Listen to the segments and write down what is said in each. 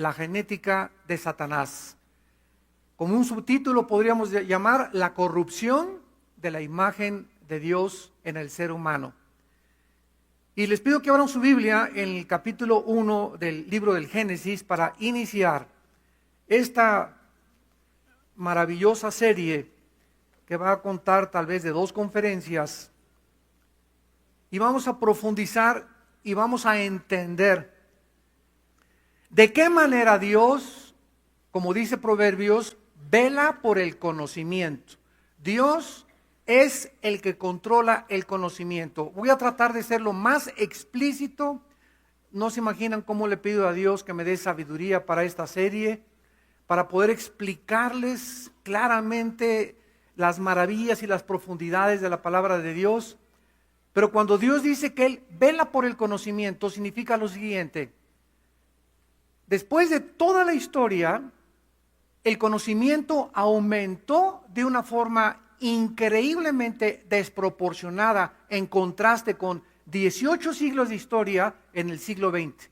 la genética de Satanás. Como un subtítulo podríamos llamar la corrupción de la imagen de Dios en el ser humano. Y les pido que abran su Biblia en el capítulo 1 del libro del Génesis para iniciar esta maravillosa serie que va a contar tal vez de 2 conferencias. Y vamos a profundizar y vamos a entender de qué manera Dios, como dice Proverbios, vela por el conocimiento. Dios es el que controla el conocimiento. Voy a tratar de ser lo más explícito. No se imaginan cómo le pido a Dios que me dé sabiduría para esta serie, para poder explicarles claramente las maravillas y las profundidades de la palabra de Dios. Pero cuando Dios dice que Él vela por el conocimiento, significa lo siguiente: después de toda la historia, el conocimiento aumentó de una forma increíblemente desproporcionada en contraste con 18 siglos de historia en el siglo XX.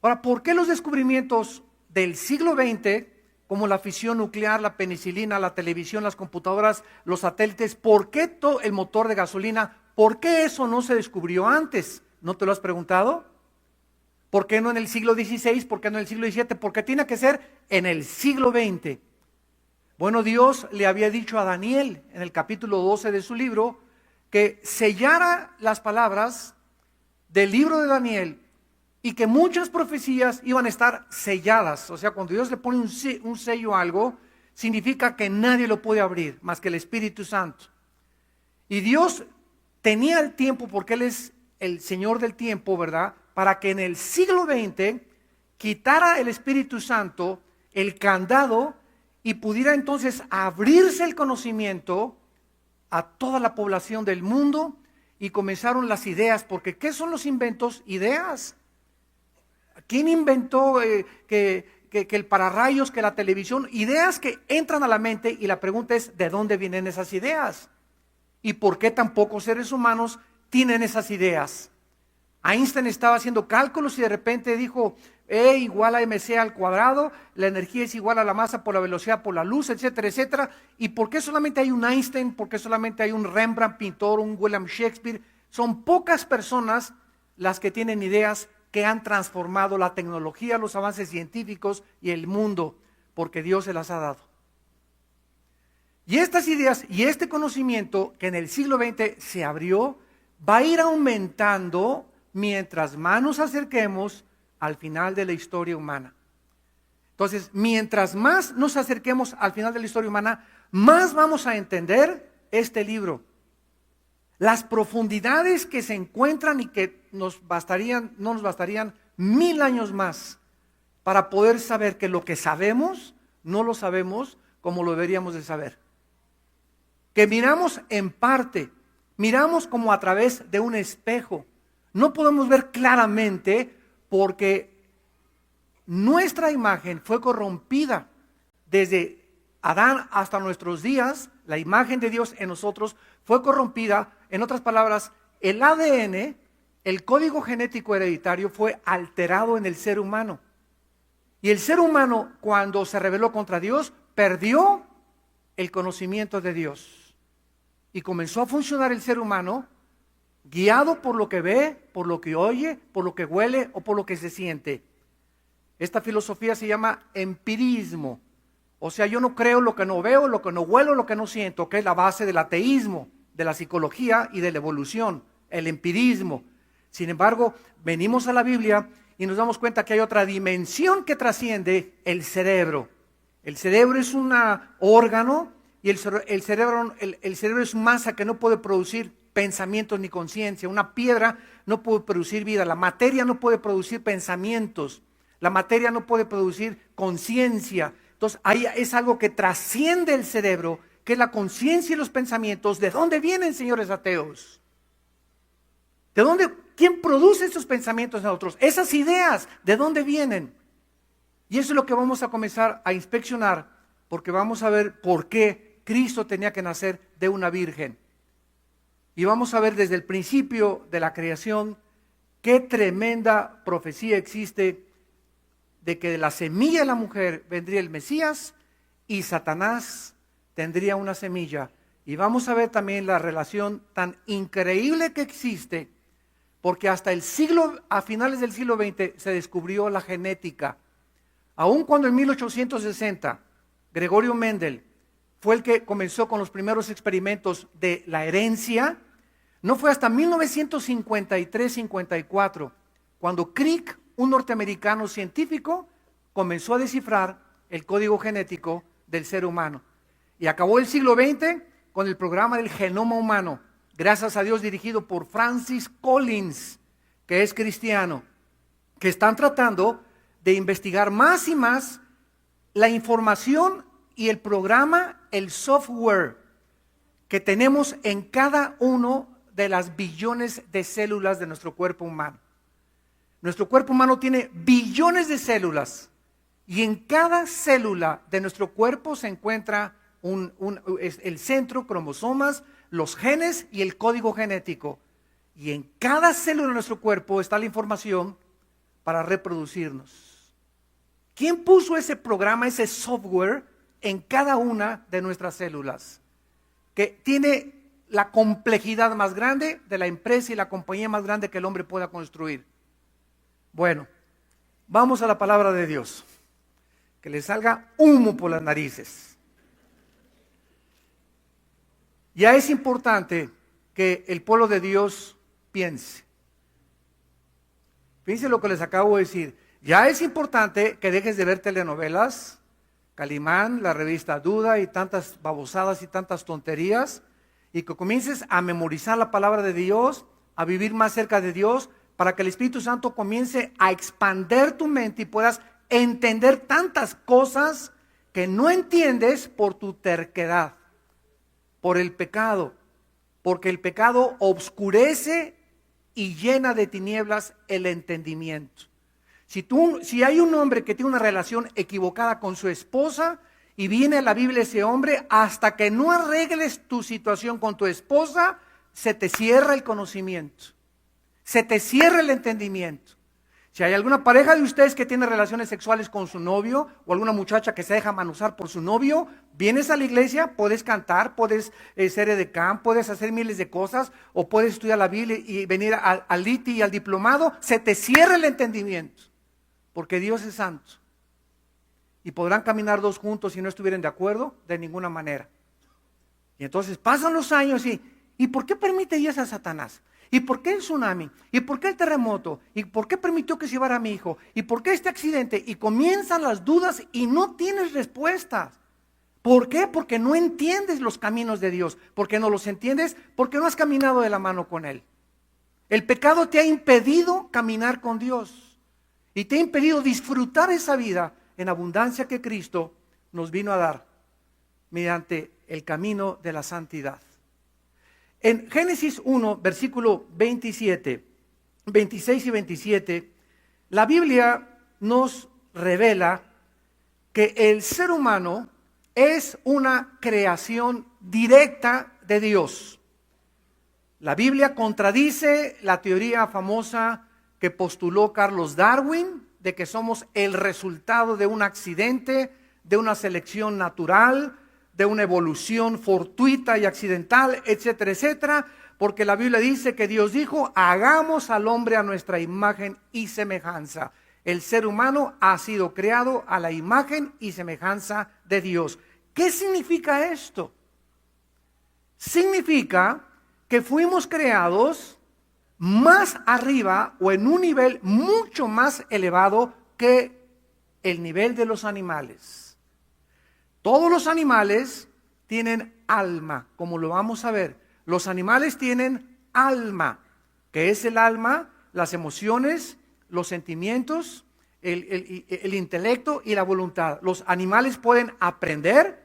Ahora, ¿por qué los descubrimientos del siglo XX, como la fisión nuclear, la penicilina, la televisión, las computadoras, los satélites, por qué el motor de gasolina, por qué eso no se descubrió antes? ¿No te lo has preguntado? ¿Por qué no en el siglo XVI? ¿Por qué no en el siglo XVII? ¿Por qué tiene que ser en el siglo XX? Bueno, Dios le había dicho a Daniel en el capítulo 12 de su libro que sellara las palabras del libro de Daniel y que muchas profecías iban a estar selladas. O sea, cuando Dios le pone un sello a algo, significa que nadie lo puede abrir más que el Espíritu Santo. Y Dios tenía el tiempo, porque Él es el Señor del tiempo, ¿verdad?, para que en el siglo XX quitara el Espíritu Santo el candado y pudiera entonces abrirse el conocimiento a toda la población del mundo, y comenzaron las ideas. Porque ¿qué son los inventos? Ideas. ¿Quién inventó que el pararrayos, que la televisión? Ideas que entran a la mente, y la pregunta es: ¿de dónde vienen esas ideas? ¿Y por qué tan pocos seres humanos tienen esas ideas? Einstein estaba haciendo cálculos y de repente dijo: E igual a mc al cuadrado, la energía es igual a la masa por la velocidad por la luz, etcétera, etcétera. ¿Y por qué solamente hay un Einstein? ¿Por qué solamente hay un Rembrandt pintor, un William Shakespeare? Son pocas personas las que tienen ideas que han transformado la tecnología, los avances científicos y el mundo, porque Dios se las ha dado. Y estas ideas y este conocimiento que en el siglo XX se abrió, va a ir aumentando mientras más nos acerquemos al final de la historia humana. Entonces, mientras más nos acerquemos al final de la historia humana, más vamos a entender este libro. Las profundidades que se encuentran y que no nos bastarían 1000 años más para poder saber que lo que sabemos, no lo sabemos como lo deberíamos de saber. Que miramos en parte, miramos como a través de un espejo. No podemos ver claramente porque nuestra imagen fue corrompida desde Adán hasta nuestros días. La imagen de Dios en nosotros fue corrompida. En otras palabras, el ADN, el código genético hereditario, fue alterado en el ser humano. Y el ser humano, cuando se rebeló contra Dios, perdió el conocimiento de Dios. Y comenzó a funcionar el ser humano guiado por lo que ve, por lo que oye, por lo que huele o por lo que se siente. Esta filosofía se llama empirismo. O sea, yo no creo lo que no veo, lo que no huelo, lo que no siento, que es la base del ateísmo, de la psicología y de la evolución, el empirismo. Sin embargo, venimos a la Biblia y nos damos cuenta que hay otra dimensión que trasciende el cerebro. El cerebro es un órgano y el cerebro es masa que no puede producir pensamientos ni conciencia. Una piedra no puede producir vida, la materia no puede producir pensamientos, la materia no puede producir conciencia. Entonces ahí es algo que trasciende el cerebro, que es la conciencia y los pensamientos. ¿De dónde vienen, señores ateos? ¿De dónde? ¿Quién produce esos pensamientos en nosotros? Esas ideas, ¿de dónde vienen? Y eso es lo que vamos a comenzar a inspeccionar, porque vamos a ver por qué Cristo tenía que nacer de una virgen. Y vamos a ver desde el principio de la creación qué tremenda profecía existe de que de la semilla de la mujer vendría el Mesías y Satanás tendría una semilla. Y vamos a ver también la relación tan increíble que existe, porque hasta a finales del siglo XX se descubrió la genética. Aun cuando en 1860 Gregorio Mendel fue el que comenzó con los primeros experimentos de la herencia, no fue hasta 1953-54 cuando Crick, un norteamericano científico, comenzó a descifrar el código genético del ser humano. Y acabó el siglo XX con el programa del genoma humano, gracias a Dios, dirigido por Francis Collins, que es cristiano, que están tratando de investigar más y más la información y el programa, el software que tenemos en cada uno de las billones de células de nuestro cuerpo humano. Nuestro cuerpo humano tiene billones de células y en cada célula de nuestro cuerpo se encuentra el centro, cromosomas, los genes y el código genético. Y en cada célula de nuestro cuerpo está la información para reproducirnos. ¿Quién puso ese programa, ese software en cada una de nuestras células? Que tiene la complejidad más grande de la empresa y la compañía más grande que el hombre pueda construir. Bueno, vamos a la palabra de Dios. Que le salga humo por las narices. Ya es importante que el pueblo de Dios piense. Fíjense lo que les acabo de decir. Ya es importante que dejes de ver telenovelas, Calimán, la revista Duda y tantas babosadas y tantas tonterías, y que comiences a memorizar la palabra de Dios, a vivir más cerca de Dios, para que el Espíritu Santo comience a expander tu mente y puedas entender tantas cosas que no entiendes por tu terquedad, por el pecado, porque el pecado obscurece y llena de tinieblas el entendimiento. Si hay un hombre que tiene una relación equivocada con su esposa y viene a la Biblia ese hombre, hasta que no arregles tu situación con tu esposa, se te cierra el conocimiento, se te cierra el entendimiento. Si hay alguna pareja de ustedes que tiene relaciones sexuales con su novio o alguna muchacha que se deja manusar por su novio, vienes a la iglesia, puedes cantar, puedes ser edecán, puedes hacer miles de cosas o puedes estudiar la Biblia y venir al ITI y al diplomado, se te cierra el entendimiento, porque Dios es santo. Y podrán caminar dos juntos si no estuvieran de acuerdo, de ninguna manera. Y entonces pasan los años ¿y por qué permite Dios a Satanás? ¿Y por qué el tsunami? ¿Y por qué el terremoto? ¿Y por qué permitió que se llevara a mi hijo? ¿Y por qué este accidente? Y comienzan las dudas y no tienes respuestas. ¿Por qué? Porque no entiendes los caminos de Dios. ¿Por qué no los entiendes? Porque no has caminado de la mano con Él. El pecado te ha impedido caminar con Dios y te ha impedido disfrutar esa vida en abundancia que Cristo nos vino a dar mediante el camino de la santidad. En Génesis 1, versículo 27, 26 y 27, la Biblia nos revela que el ser humano es una creación directa de Dios. La Biblia contradice la teoría famosa que postuló Carlos Darwin, de que somos el resultado de un accidente, de una selección natural, de una evolución fortuita y accidental, etcétera, etcétera, porque la Biblia dice que Dios dijo, hagamos al hombre a nuestra imagen y semejanza. El ser humano ha sido creado a la imagen y semejanza de Dios. ¿Qué significa esto? Significa que fuimos creados más arriba o en un nivel mucho más elevado que el nivel de los animales. Todos los animales tienen alma, como lo vamos a ver. Los animales tienen alma, que es el alma, las emociones, los sentimientos, el intelecto y la voluntad. Los animales pueden aprender.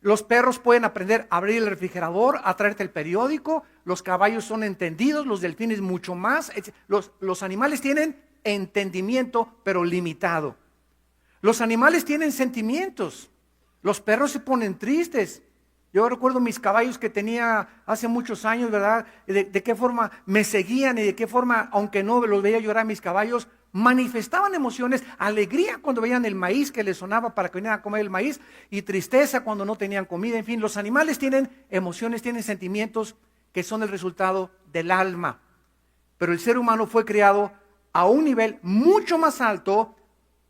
Los perros pueden aprender a abrir el refrigerador, a traerte el periódico. Los caballos son entendidos, los delfines mucho más. Los animales tienen entendimiento, pero limitado. Los animales tienen sentimientos. Los perros se ponen tristes. Yo recuerdo mis caballos que tenía hace muchos años, ¿verdad? De qué forma me seguían y de qué forma, aunque no los veía llorar mis caballos, manifestaban emociones, alegría cuando veían el maíz que les sonaba para que vinieran a comer el maíz, y tristeza cuando no tenían comida. En fin, los animales tienen emociones, tienen sentimientos que son el resultado del alma. Pero el ser humano fue creado a un nivel mucho más alto,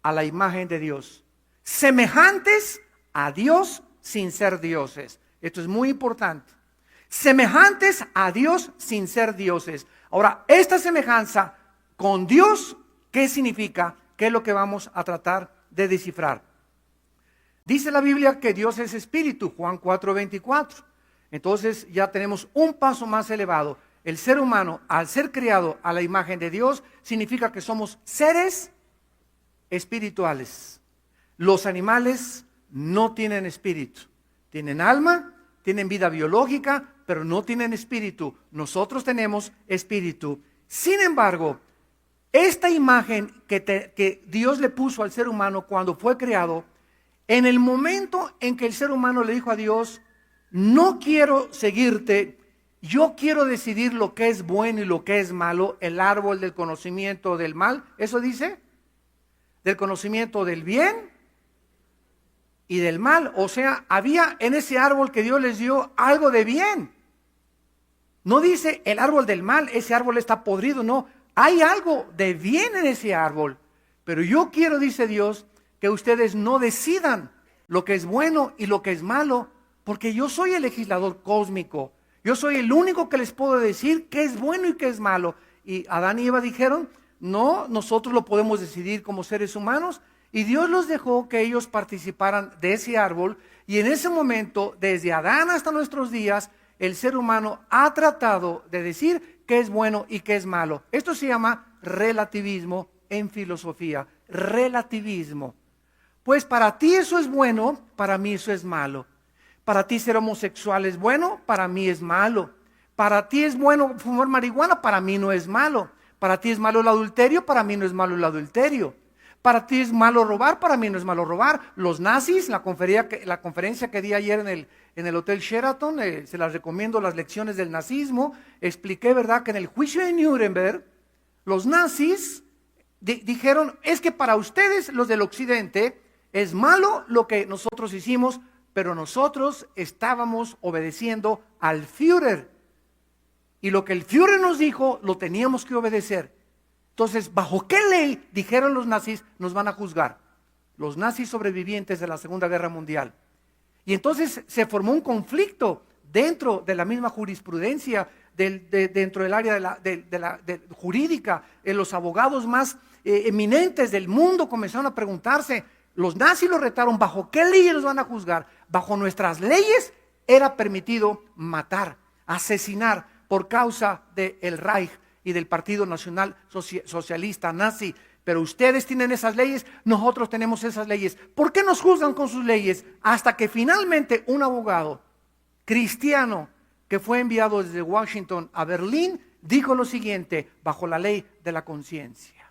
a la imagen de Dios, semejantes a Dios sin ser dioses. Esto es muy importante. Semejantes a Dios sin ser dioses. Ahora, esta semejanza con Dios, ¿qué significa? ¿Qué es lo que vamos a tratar de descifrar? Dice la Biblia que Dios es espíritu, Juan 4:24. Entonces ya tenemos un paso más elevado. El ser humano, al ser creado a la imagen de Dios, significa que somos seres espirituales. Los animales no tienen espíritu. Tienen alma, tienen vida biológica, pero no tienen espíritu. Nosotros tenemos espíritu. Sin embargo, esta imagen que Dios le puso al ser humano cuando fue creado, en el momento en que el ser humano le dijo a Dios, no quiero seguirte, yo quiero decidir lo que es bueno y lo que es malo, el árbol del conocimiento del mal, ¿eso dice? Del conocimiento del bien y del mal. O sea, había en ese árbol que Dios les dio algo de bien. No dice el árbol del mal, ese árbol está podrido, no. Hay algo de bien en ese árbol. Pero yo quiero, dice Dios, que ustedes no decidan lo que es bueno y lo que es malo, porque yo soy el legislador cósmico. Yo soy el único que les puedo decir qué es bueno y qué es malo. Y Adán y Eva dijeron, no, nosotros lo podemos decidir como seres humanos. Y Dios los dejó que ellos participaran de ese árbol. Y en ese momento, desde Adán hasta nuestros días, el ser humano ha tratado de decir qué es bueno y qué es malo. Esto se llama relativismo en filosofía. Relativismo. Pues para ti eso es bueno, para mí eso es malo. Para ti ser homosexual es bueno, para mí es malo. Para ti es bueno fumar marihuana, para mí no es malo. Para ti es malo el adulterio, para mí no es malo el adulterio. Para ti es malo robar, para mí no es malo robar. Los nazis, la conferencia que di ayer en el Hotel Sheraton, se las recomiendo, las lecciones del nazismo, expliqué, ¿verdad?, que en el juicio de Nuremberg, los nazis dijeron, es que para ustedes, los del occidente, es malo lo que nosotros hicimos, pero nosotros estábamos obedeciendo al Führer. Y lo que el Führer nos dijo, lo teníamos que obedecer. Entonces, ¿bajo qué ley, dijeron los nazis, nos van a juzgar? Los nazis sobrevivientes de la Segunda Guerra Mundial. Y entonces se formó un conflicto dentro de la misma jurisprudencia, dentro del área jurídica. Los abogados más eminentes del mundo comenzaron a preguntarse, los nazis los retaron, ¿bajo qué leyes los van a juzgar? Bajo nuestras leyes era permitido matar, asesinar por causa del Reich y del Partido Nacional Socialista Nazi. Pero ustedes tienen esas leyes, nosotros tenemos esas leyes. ¿Por qué nos juzgan con sus leyes? Hasta que finalmente un abogado cristiano que fue enviado desde Washington a Berlín dijo lo siguiente, bajo la ley de la conciencia.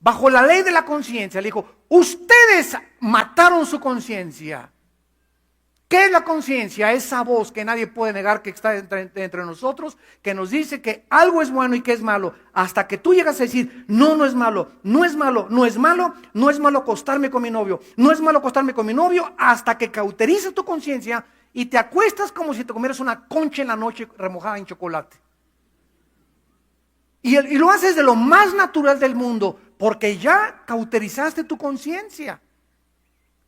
Bajo la ley de la conciencia, le dijo, ustedes mataron su conciencia. ¿Qué es la conciencia? Esa voz que nadie puede negar que está entre nosotros, que nos dice que algo es bueno y que es malo, hasta que tú llegas a decir, no, no es malo, no es malo, no es malo, no es malo acostarme con mi novio, no es malo acostarme con mi novio, hasta que cauteriza tu conciencia y te acuestas como si te comieras una concha en la noche remojada en chocolate. Y lo haces de lo más natural del mundo, porque ya cauterizaste tu conciencia.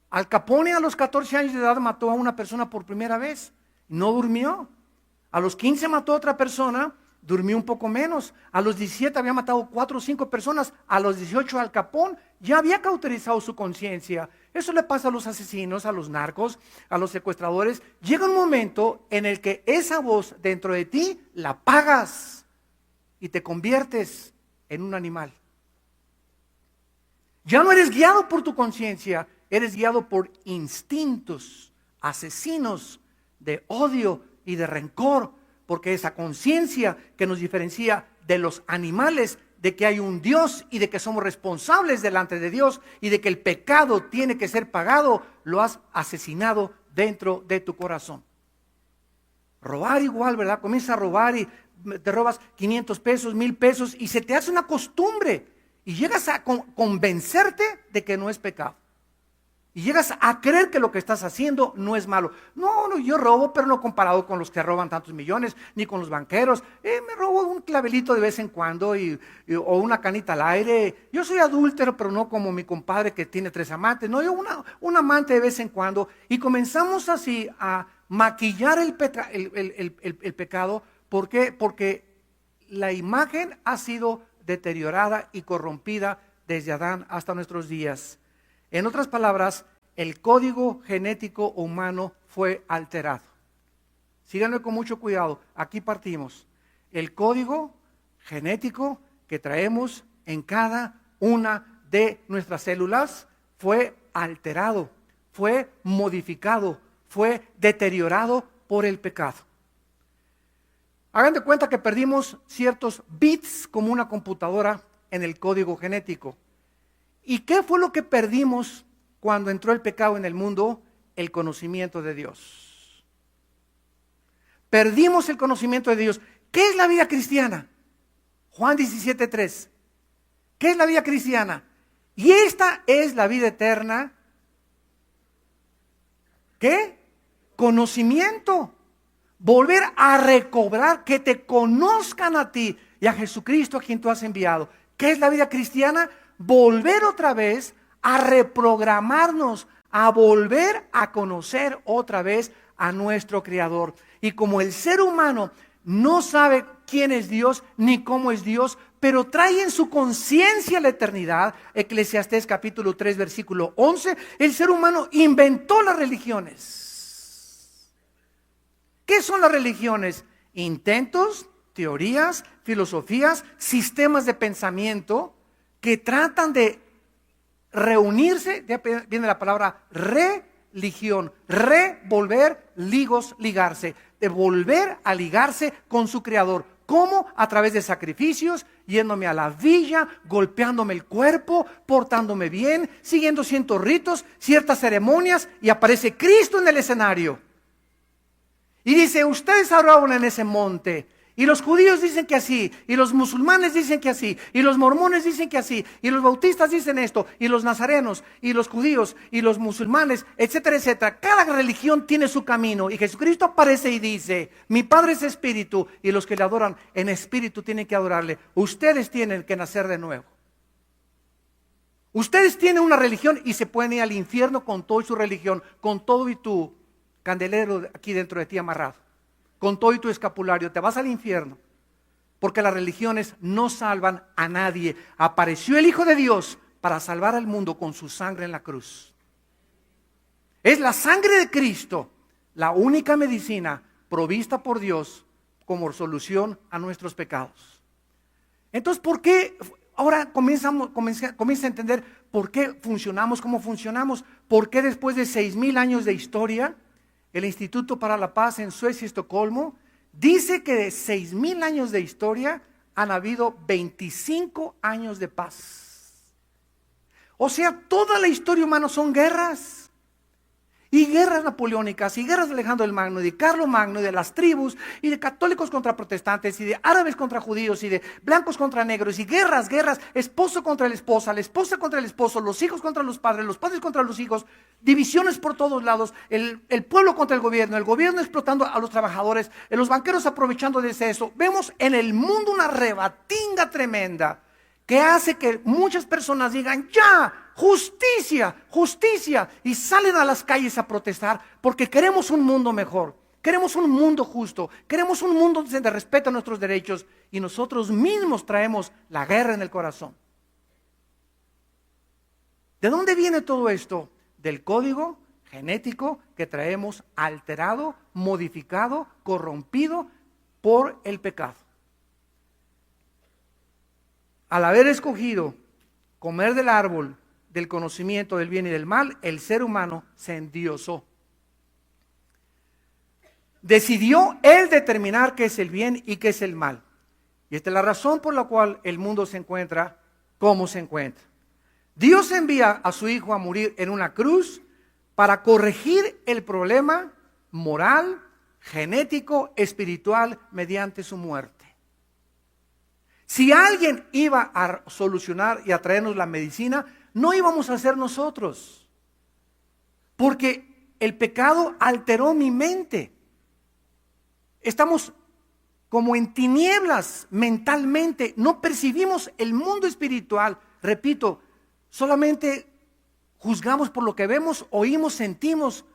Al Capone a los 14 años de edad mató a una persona por primera vez, no durmió. A los 15 mató a otra persona, durmió un poco menos. A los 17 había matado 4 o 5 personas. A los 18 Al Capone ya había cauterizado su conciencia. Eso le pasa a los asesinos, a los narcos, a los secuestradores. Llega un momento en el que esa voz dentro de ti la apagas y te conviertes en un animal. Ya no eres guiado por tu conciencia, eres guiado por instintos asesinos de odio y de rencor, porque esa conciencia que nos diferencia de los animales, de que hay un Dios y de que somos responsables delante de Dios y de que el pecado tiene que ser pagado, lo has asesinado dentro de tu corazón. Robar igual, ¿verdad? Comienza a robar y te robas 500 pesos, 1000 pesos y se te hace una costumbre y llegas a convencerte de que no es pecado. Y llegas a creer que lo que estás haciendo no es malo. No, yo robo, pero no comparado con los que roban tantos millones, ni con los banqueros. Me robo un clavelito de vez en cuando o una canita al aire. Yo soy adúltero, pero no como mi compadre que tiene 3 amantes. No, yo un amante de vez en cuando. Y comenzamos así a maquillar el pecado. ¿Por qué? Porque la imagen ha sido deteriorada y corrompida desde Adán hasta nuestros días. En otras palabras, el código genético humano fue alterado. Síganme con mucho cuidado, aquí partimos. El código genético que traemos en cada una de nuestras células fue alterado, fue modificado, fue deteriorado por el pecado. Hagan de cuenta que perdimos ciertos bits como una computadora en el código genético. ¿Y qué fue lo que perdimos cuando entró el pecado en el mundo? El conocimiento de Dios. Perdimos el conocimiento de Dios. ¿Qué es la vida cristiana? Juan 17:3. ¿Qué es la vida cristiana? Y esta es la vida eterna. ¿Qué? Conocimiento. Volver a recobrar, que te conozcan a ti y a Jesucristo a quien tú has enviado. ¿Qué es la vida cristiana? Volver otra vez a reprogramarnos, a volver a conocer otra vez a nuestro Creador. Y como el ser humano no sabe quién es Dios ni cómo es Dios, pero trae en su conciencia la eternidad, Eclesiastés capítulo 3 versículo 11, el ser humano inventó las religiones. ¿Qué son las religiones? Intentos, teorías, filosofías, sistemas de pensamiento que tratan de reunirse, ya viene la palabra religión, revolver, ligarse, de volver a ligarse con su Creador. ¿Cómo? A través de sacrificios, yéndome a la villa, golpeándome el cuerpo, portándome bien, siguiendo ciertos ritos, ciertas ceremonias, y aparece Cristo en el escenario. Y dice, ustedes adoraron en ese monte. Y los judíos dicen que así, y los musulmanes dicen que así, y los mormones dicen que así, y los bautistas dicen esto, y los nazarenos, y los judíos, y los musulmanes, etcétera, etcétera. Cada religión tiene su camino, y Jesucristo aparece y dice, mi Padre es espíritu, y los que le adoran en espíritu tienen que adorarle. Ustedes tienen que nacer de nuevo. Ustedes tienen una religión y se pueden ir al infierno con toda su religión, con todo y tu candelero aquí dentro de ti amarrado. Con todo y tu escapulario, te vas al infierno, porque las religiones no salvan a nadie. Apareció el Hijo de Dios para salvar al mundo con su sangre en la cruz. Es la sangre de Cristo, la única medicina provista por Dios como solución a nuestros pecados. Entonces, ¿por qué? Ahora comienza a entender por qué funcionamos como funcionamos. ¿Por qué después de 6,000 años de historia, el Instituto para la Paz en Suecia y Estocolmo dice que de 6,000 años de historia han habido 25 años de paz? O sea, toda la historia humana son guerras. Y guerras napoleónicas, y guerras de Alejandro el Magno, y de Carlos Magno, y de las tribus, y de católicos contra protestantes, y de árabes contra judíos, y de blancos contra negros, y guerras, esposo contra la esposa contra el esposo, los hijos contra los padres contra los hijos, divisiones por todos lados, el pueblo contra el gobierno explotando a los trabajadores, los banqueros aprovechando de eso. Vemos en el mundo una rebatinga tremenda que hace que muchas personas digan, ya, justicia, justicia, y salen a las calles a protestar porque queremos un mundo mejor, queremos un mundo justo, queremos un mundo donde respeta nuestros derechos, y nosotros mismos traemos la guerra en el corazón. ¿De dónde viene todo esto? Del código genético que traemos alterado, modificado, corrompido por el pecado. Al haber escogido comer del árbol del conocimiento del bien y del mal, el ser humano se endiosó. Decidió él determinar qué es el bien y qué es el mal. Y esta es la razón por la cual el mundo se encuentra como se encuentra. Dios envía a su Hijo a morir en una cruz para corregir el problema moral, genético, espiritual mediante su muerte. Si alguien iba a solucionar y a traernos la medicina, no íbamos a ser nosotros. Porque el pecado alteró mi mente. Estamos como en tinieblas mentalmente, no percibimos el mundo espiritual. Repito, solamente juzgamos por lo que vemos, oímos, sentimos,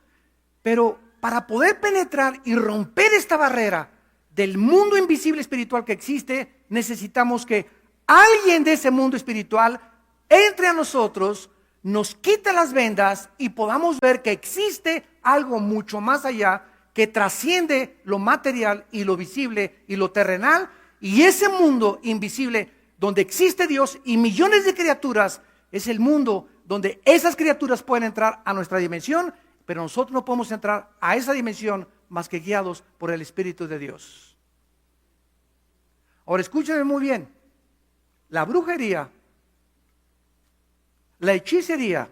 pero para poder penetrar y romper esta barrera del mundo invisible espiritual que existe, necesitamos que alguien de ese mundo espiritual entre a nosotros, nos quite las vendas y podamos ver que existe algo mucho más allá que trasciende lo material y lo visible y lo terrenal, y ese mundo invisible donde existe Dios y millones de criaturas es el mundo donde esas criaturas pueden entrar a nuestra dimensión, pero nosotros no podemos entrar a esa dimensión más que guiados por el Espíritu de Dios. Ahora escúchenme muy bien, la brujería, la hechicería,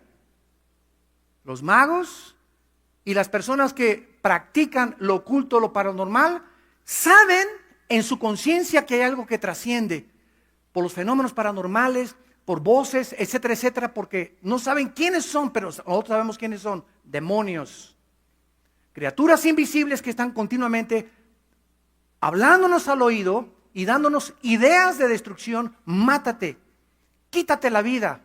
los magos y las personas que practican lo oculto, lo paranormal, saben en su conciencia que hay algo que trasciende por los fenómenos paranormales, por voces, etcétera, etcétera, porque no saben quiénes son, pero nosotros sabemos quiénes son: demonios, criaturas invisibles que están continuamente hablándonos al oído y dándonos ideas de destrucción. Mátate, quítate la vida,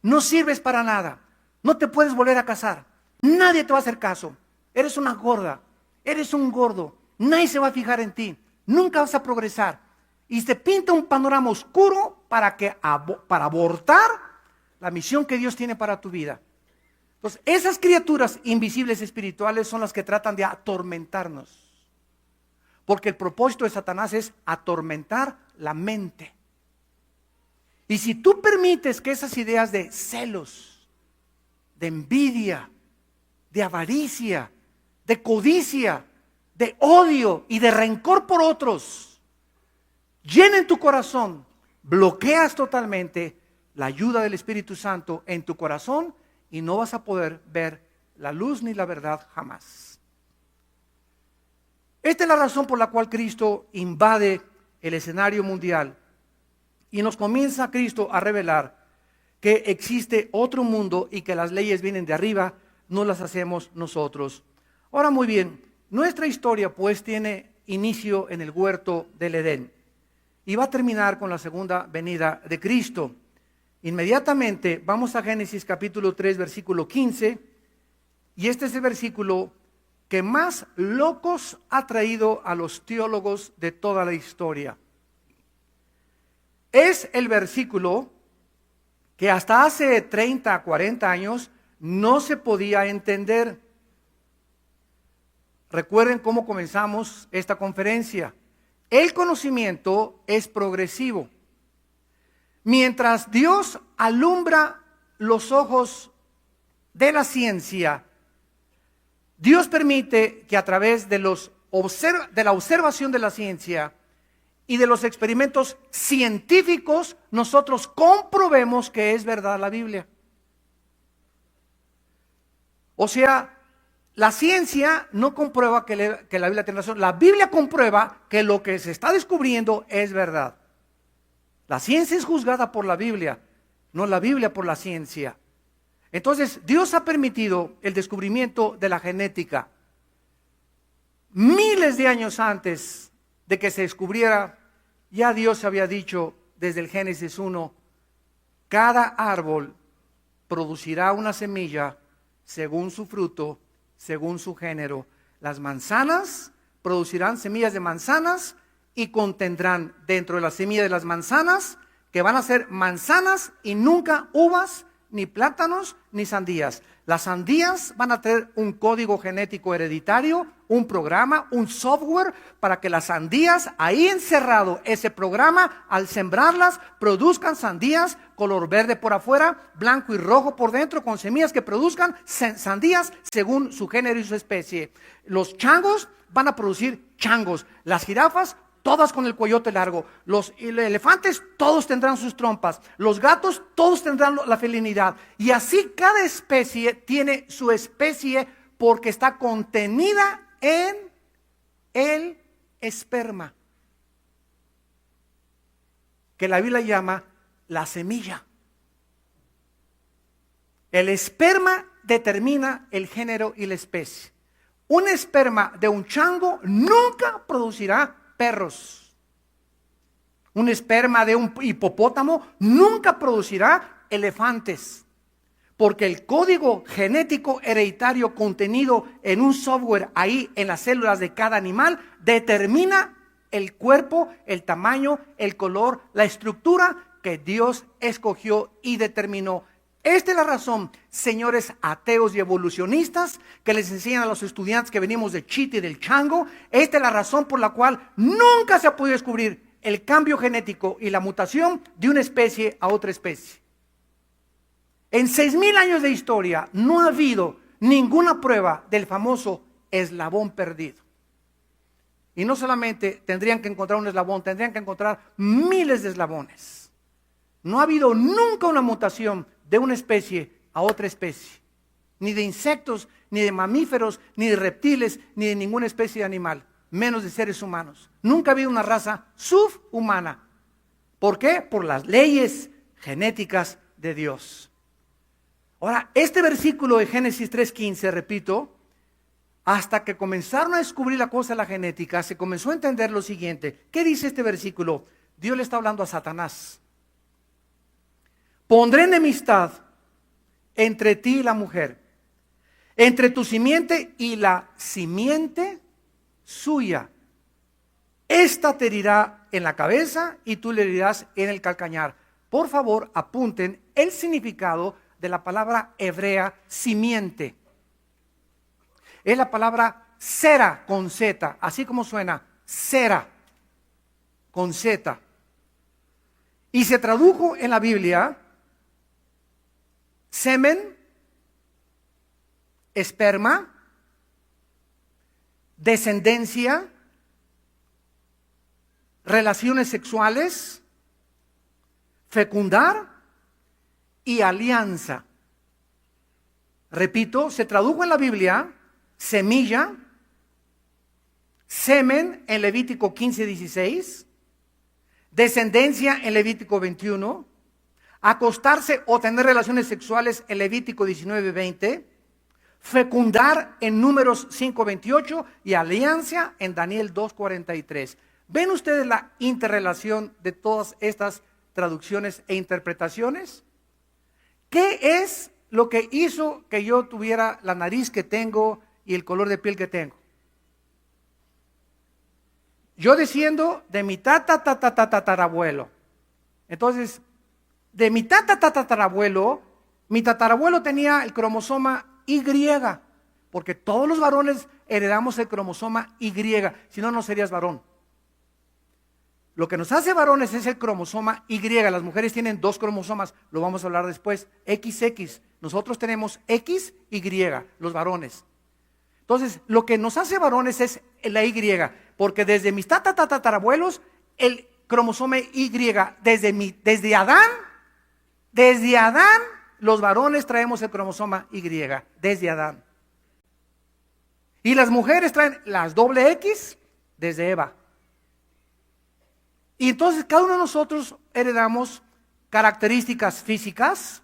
no sirves para nada, no te puedes volver a casar, nadie te va a hacer caso, eres una gorda, eres un gordo, nadie se va a fijar en ti, nunca vas a progresar. Y se pinta un panorama oscuro para abortar la misión que Dios tiene para tu vida. Entonces, esas criaturas invisibles espirituales son las que tratan de atormentarnos. Porque el propósito de Satanás es atormentar la mente. Y si tú permites que esas ideas de celos, de envidia, de avaricia, de codicia, de odio y de rencor por otros llenen tu corazón, bloqueas totalmente la ayuda del Espíritu Santo en tu corazón y no vas a poder ver la luz ni la verdad jamás. Esta es la razón por la cual Cristo invade el escenario mundial y nos comienza Cristo a revelar que existe otro mundo y que las leyes vienen de arriba, no las hacemos nosotros. Ahora muy bien, nuestra historia pues tiene inicio en el huerto del Edén. Y va a terminar con la segunda venida de Cristo. Inmediatamente vamos a Génesis capítulo 3, versículo 15. Y este es el versículo que más locos ha traído a los teólogos de toda la historia. Es el versículo que hasta hace 30, 40 años no se podía entender. Recuerden cómo comenzamos esta conferencia. El conocimiento es progresivo. Mientras Dios alumbra los ojos de la ciencia, Dios permite que a través de la observación de la ciencia y de los experimentos científicos nosotros comprobemos que es verdad la Biblia. O sea, la ciencia no comprueba que la Biblia tiene razón. La Biblia comprueba que lo que se está descubriendo es verdad. La ciencia es juzgada por la Biblia, no la Biblia por la ciencia. Entonces, Dios ha permitido el descubrimiento de la genética. Miles de años antes de que se descubriera, ya Dios había dicho desde el Génesis 1, cada árbol producirá una semilla según su fruto, según su género. Las manzanas producirán semillas de manzanas y contendrán dentro de la semilla de las manzanas, que van a ser manzanas y nunca uvas, ni plátanos, ni sandías. Las sandías van a tener un código genético hereditario, un programa, un software, para que las sandías, ahí encerrado ese programa, al sembrarlas, produzcan sandías color verde por afuera, blanco y rojo por dentro, con semillas que produzcan sandías según su género y su especie. Los changos van a producir changos, las jirafas todas con el cuellote largo, los elefantes todos tendrán sus trompas, los gatos todos tendrán la felinidad, y así cada especie tiene su especie porque está contenida en el esperma. que la Biblia llama la semilla. El esperma determina el género y la especie. Un esperma de un chango nunca producirá perros. Un esperma de un hipopótamo nunca producirá elefantes. Porque el código genético hereditario contenido en un software ahí en las células de cada animal determina el cuerpo, el tamaño, el color, la estructura que Dios escogió y determinó. Esta es la razón, señores ateos y evolucionistas, que les enseñan a los estudiantes que venimos de Chita y del chango. Esta es la razón por la cual nunca se ha podido descubrir el cambio genético y la mutación de una especie a otra especie. En 6,000 años de historia no ha habido ninguna prueba del famoso eslabón perdido. Y no solamente tendrían que encontrar un eslabón, tendrían que encontrar miles de eslabones. No ha habido nunca una mutación de una especie a otra especie. Ni de insectos, ni de mamíferos, ni de reptiles, ni de ninguna especie de animal. Menos de seres humanos. Nunca ha habido una raza subhumana. ¿Por qué? Por las leyes genéticas de Dios. Ahora, este versículo de Génesis 3:15, repito, hasta que comenzaron a descubrir la cosa de la genética, se comenzó a entender lo siguiente. ¿Qué dice este versículo? Dios le está hablando a Satanás. Pondré enemistad entre ti y la mujer, entre tu simiente y la simiente suya. Esta te herirá en la cabeza y tú le herirás en el calcañar. Por favor, apunten el significado de la palabra hebrea simiente. Es la palabra sera con Z, así como suena, sera con Z. Y se tradujo en la Biblia semen, esperma, descendencia, relaciones sexuales, fecundar y alianza. Repito, se tradujo en la Biblia semilla, semen en Levítico 15:16, descendencia en Levítico 21, acostarse o tener relaciones sexuales en Levítico 19:20, fecundar en Números 5:28 y alianza en Daniel 2:43. ¿Ven ustedes la interrelación de todas estas traducciones e interpretaciones? ¿Qué es lo que hizo que yo tuviera la nariz que tengo y el color de piel que tengo? Yo desciendo de mi tatarabuelo. Entonces, de mi tatarabuelo, mi tatarabuelo tenía el cromosoma Y, porque todos los varones heredamos el cromosoma Y, si no, no serías varón. Lo que nos hace varones es el cromosoma Y. Las mujeres tienen 2 cromosomas, lo vamos a hablar después, XX. Nosotros tenemos XY, los varones. Entonces, lo que nos hace varones es la Y, porque desde mis tatarabuelos, el cromosoma Y, desde Adán, los varones traemos el cromosoma Y, desde Adán. Y las mujeres traen las doble X desde Eva. Y entonces cada uno de nosotros heredamos características físicas,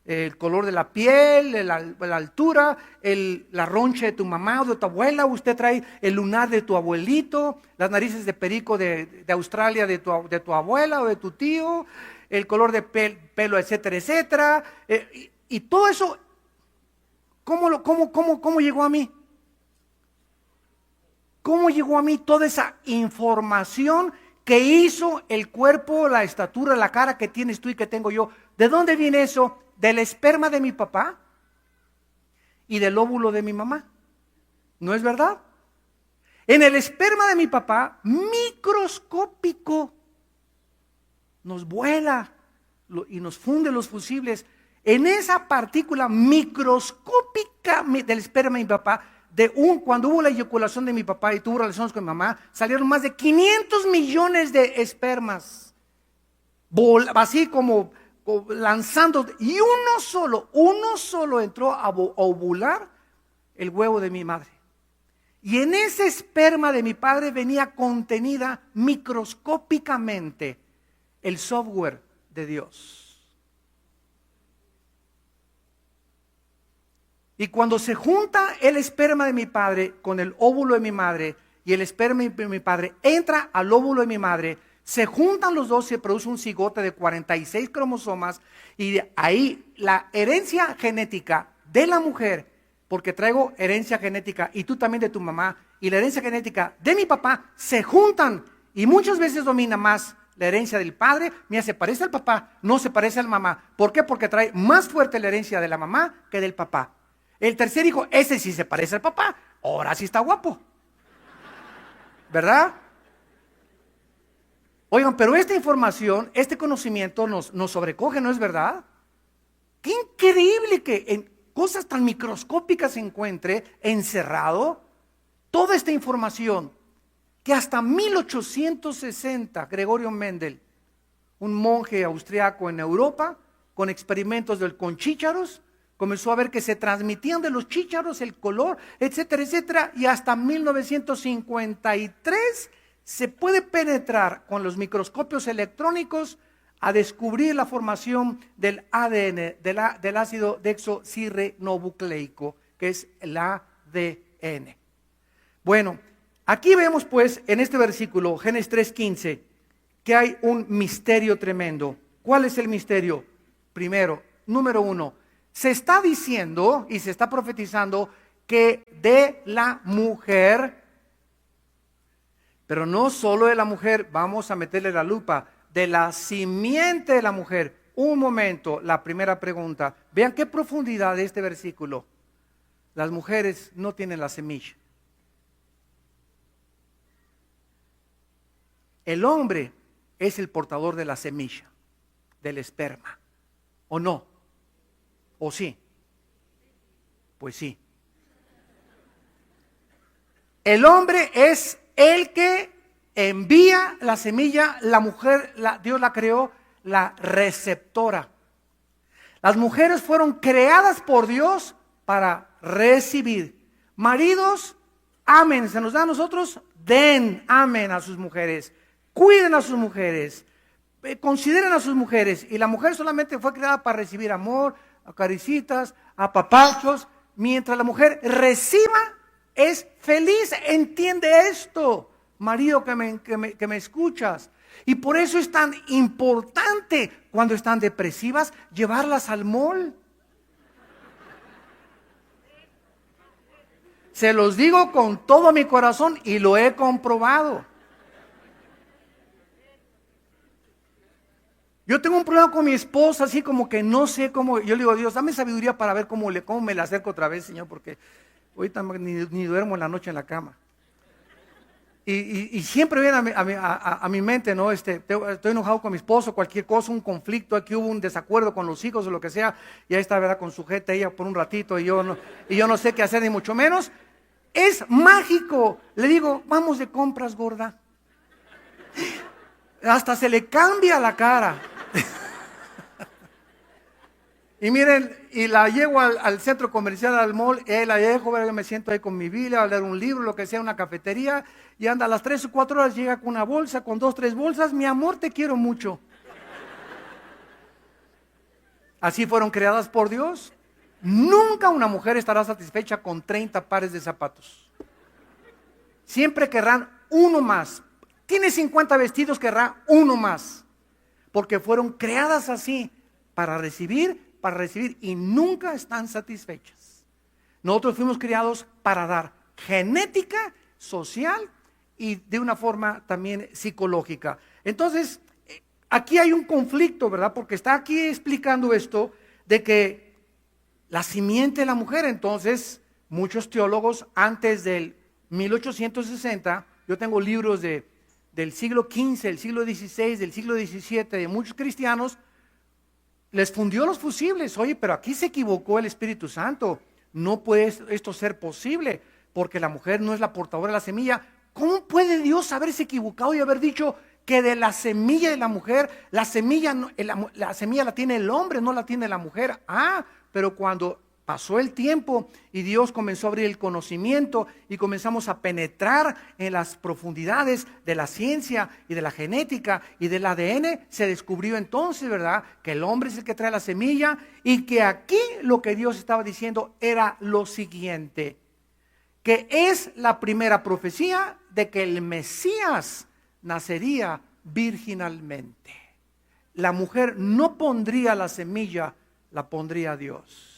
el color de la piel, la altura, la roncha de tu mamá o de tu abuela. Usted trae el lunar de tu abuelito, las narices de perico de Australia de tu abuela o de tu tío, el color de pelo, etcétera, etcétera. Y todo eso, ¿cómo llegó a mí? ¿Cómo llegó a mí toda esa información que hizo el cuerpo, la estatura, la cara que tienes tú y que tengo yo? ¿De dónde viene eso? Del esperma de mi papá y del óvulo de mi mamá. ¿No es verdad? En el esperma de mi papá, microscópico, nos vuela y nos funde los fusibles. En esa partícula microscópica del esperma de mi papá, cuando hubo la eyaculación de mi papá y tuvo relaciones con mi mamá, salieron más de 500 millones de espermas, así como lanzando, y uno solo entró a ovular el huevo de mi madre. Y en ese esperma de mi padre venía contenida microscópicamente el software de Dios. Y cuando se junta el esperma de mi padre con el óvulo de mi madre, y el esperma de mi padre entra al óvulo de mi madre, se juntan los dos y se produce un cigote de 46 cromosomas, y de ahí la herencia genética de la mujer, porque traigo herencia genética y tú también de tu mamá, y la herencia genética de mi papá se juntan, y muchas veces domina más la herencia del padre. Mira, se parece al papá, no se parece al mamá. ¿Por qué? Porque trae más fuerte la herencia de la mamá que del papá. El tercer hijo, ese sí se parece al papá, ahora sí está guapo, ¿verdad? Oigan, pero esta información, este conocimiento nos sobrecoge, ¿no es verdad? Qué increíble que en cosas tan microscópicas se encuentre encerrado toda esta información, que hasta 1860 Gregorio Mendel, un monje austriaco en Europa, con experimentos con chícharos, comenzó a ver que se transmitían de los chícharos el color, etcétera, etcétera, y hasta 1953 se puede penetrar con los microscopios electrónicos a descubrir la formación del ADN, del ácido desoxirribonucleico, que es el ADN. Bueno, aquí vemos pues en este versículo, Génesis 3:15, que hay un misterio tremendo. ¿Cuál es el misterio? Primero, número uno, se está diciendo y se está profetizando que de la mujer, pero no solo de la mujer, vamos a meterle la lupa, de la simiente de la mujer. Un momento, la primera pregunta. Vean qué profundidad de este versículo. Las mujeres no tienen la semilla. El hombre es el portador de la semilla, del esperma. ¿O no? ¿O sí? Pues sí. El hombre es el que envía la semilla, la mujer, Dios la creó, la receptora. Las mujeres fueron creadas por Dios para recibir. Maridos, amen, se nos da a nosotros, den, amen a sus mujeres, cuiden a sus mujeres, consideren a sus mujeres. Y la mujer solamente fue creada para recibir amor, acaricitas, apapachos. Mientras la mujer reciba, es feliz. Entiende esto, marido que me escuchas. Y por eso es tan importante cuando están depresivas llevarlas al mall. Se los digo con todo mi corazón y lo he comprobado. Yo tengo un problema con mi esposa, así como que no sé cómo. Yo le digo, Dios, dame sabiduría para ver cómo me la acerco otra vez, Señor, porque ahorita ni duermo en la noche en la cama. Y siempre viene a mi mente, ¿no? Estoy enojado con mi esposo, cualquier cosa, un conflicto, aquí hubo un desacuerdo con los hijos o lo que sea, y ahí está, ¿verdad? Con sujeta ella por un ratito, y yo no sé qué hacer, ni mucho menos. Es mágico. Le digo, vamos de compras, gorda. Hasta se le cambia la cara. Y miren, y la llevo al centro comercial, al mall, la dejo, me siento ahí con mi Biblia, a leer un libro, lo que sea, una cafetería, y anda a las 3 o 4 horas, llega con una bolsa, con 2, 3 bolsas. Mi amor, te quiero mucho. Así fueron creadas por Dios. Nunca una mujer estará satisfecha con 30 pares de zapatos. Siempre querrán uno más. Tiene 50 vestidos, querrá uno más. Porque fueron creadas así, para recibir, y nunca están satisfechas. Nosotros fuimos criados para dar genética, social y de una forma también psicológica. Entonces, aquí hay un conflicto, ¿verdad? Porque está aquí explicando esto de que la simiente de la mujer. Entonces, muchos teólogos antes del 1860, yo tengo libros del siglo XV, del siglo XVI, del siglo XVII, de muchos cristianos, les fundió los fusibles. Oye, pero aquí se equivocó el Espíritu Santo. No puede esto ser posible, porque la mujer no es la portadora de la semilla. ¿Cómo puede Dios haberse equivocado y haber dicho que de la semilla de la mujer, la semilla la tiene el hombre, no la tiene la mujer? Pero cuando pasó el tiempo y Dios comenzó a abrir el conocimiento y comenzamos a penetrar en las profundidades de la ciencia y de la genética y del ADN, se descubrió entonces, ¿verdad?, que el hombre es el que trae la semilla y que aquí lo que Dios estaba diciendo era lo siguiente, que es la primera profecía de que el Mesías nacería virginalmente. La mujer no pondría la semilla, la pondría Dios.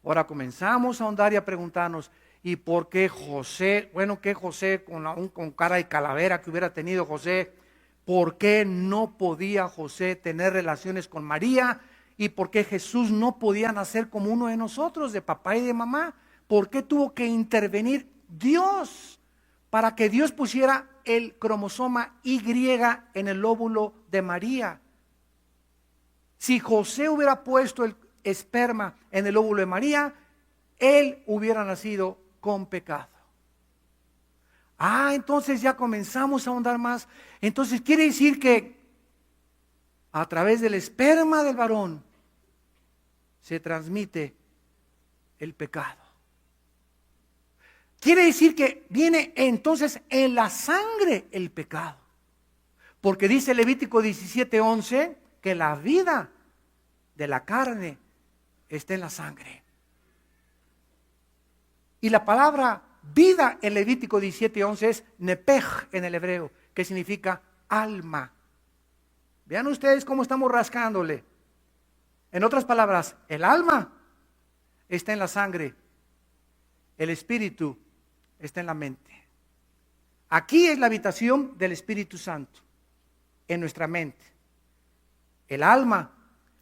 Ahora comenzamos a ahondar y a preguntarnos, ¿y por qué José? Bueno, que José con cara de calavera que hubiera tenido José, ¿por qué no podía José tener relaciones con María? ¿Y por qué Jesús no podía nacer como uno de nosotros, de papá y de mamá? ¿Por qué tuvo que intervenir Dios para que Dios pusiera el cromosoma Y en el óvulo de María? Si José hubiera puesto el esperma en el óvulo de María, él hubiera nacido con pecado. Entonces ya comenzamos a ahondar más. Entonces quiere decir que a través del esperma del varón se transmite el pecado. Quiere decir que viene entonces en la sangre el pecado. Porque dice Levítico 17:11 que la vida de la carne está en la sangre. Y la palabra vida en Levítico 17:11 es nepej en el hebreo, que significa alma. Vean ustedes cómo estamos rascándole. En otras palabras, el alma está en la sangre, el espíritu está en la mente. Aquí es la habitación del Espíritu Santo, en nuestra mente. El alma,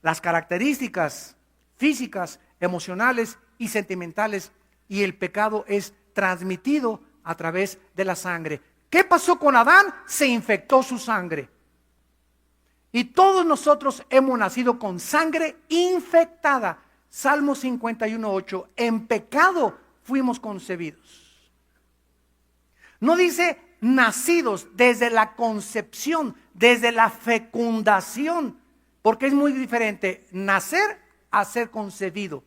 las características físicas, emocionales y sentimentales, y el pecado es transmitido a través de la sangre. ¿Qué pasó con Adán? Se infectó su sangre. Y todos nosotros hemos nacido con sangre infectada. Salmo 51:8, en pecado fuimos concebidos. No dice nacidos, desde la concepción, desde la fecundación, porque es muy diferente nacer a ser concebido.